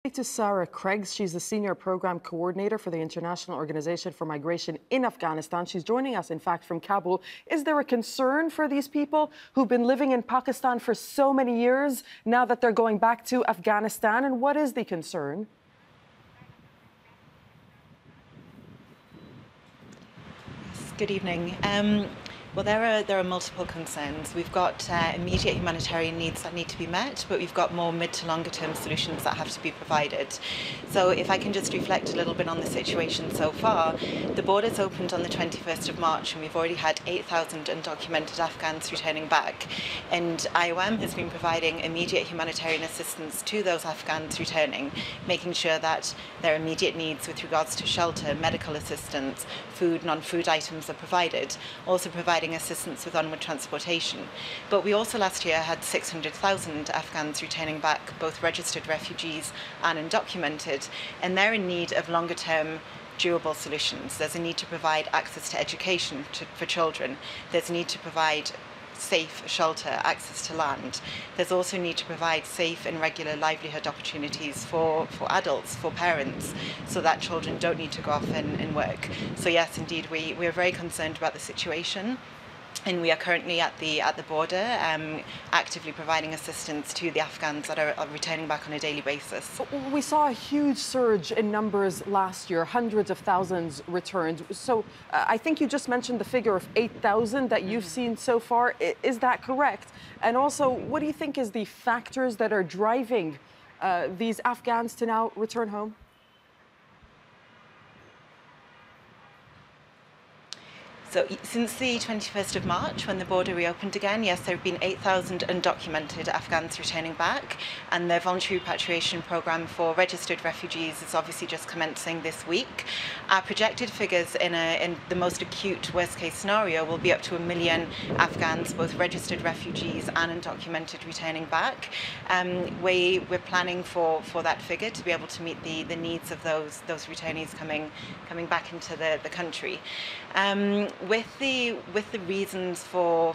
To Sarah Craggs. She's the Senior Program Coordinator for the International Organization for Migration in Afghanistan. She's joining us, in fact, from Kabul. Is there a concern for these people who've been living in Pakistan for so many years now that they're going back to Afghanistan? And what is the concern? Good evening. Well, there are multiple concerns. We've got immediate humanitarian needs that need to be met, but we've got more mid to longer term solutions that have to be provided. So if I can just reflect a little bit on the situation so far, the borders opened on the 21st of March and we've already had 8,000 undocumented Afghans returning back. And IOM has been providing immediate humanitarian assistance to those Afghans returning, making sure that their immediate needs with regards to shelter, medical assistance, food, non-food items are provided, also providing assistance with onward transportation. But we also last year had 600,000 Afghans returning back, both registered refugees and undocumented, and they're in need of longer term durable solutions. There's a need to provide access to education for children. There's a need to provide safe shelter, access to land. There's also a need to provide safe and regular livelihood opportunities for adults, for parents, so that children don't need to go off and work. So yes, indeed, we're very concerned about the situation. And we are currently at the border, actively providing assistance to the Afghans that are returning back on a daily basis. We saw a huge surge in numbers last year, hundreds of thousands returned. So I think you just mentioned the figure of 8,000 that you've seen so far. Is that correct? And also, what do you think is the factors that are driving these Afghans to now return home? So since the 21st of March, when the border reopened again, yes, there have been 8,000 undocumented Afghans returning back, and the voluntary repatriation program for registered refugees is obviously just commencing this week. Our projected figures in the most acute worst-case scenario will be up to 1 million Afghans, both registered refugees and undocumented, returning back. We're planning for that figure to be able to meet the needs of those returnees coming back into the country. With the reasons for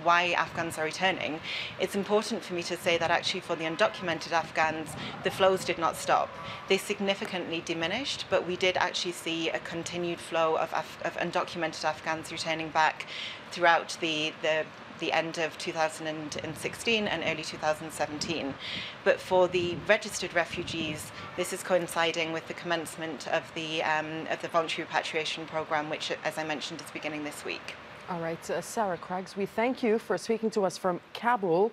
why Afghans are returning, it's important for me to say that actually for the undocumented Afghans, the flows did not stop. They significantly diminished, but we did actually see a continued flow of undocumented Afghans returning back throughout the end of 2016 and early 2017. But for the registered refugees, this is coinciding with the commencement of the voluntary repatriation program, which, as I mentioned, is beginning this week. All right, Sarah Craggs, we thank you for speaking to us from Kabul.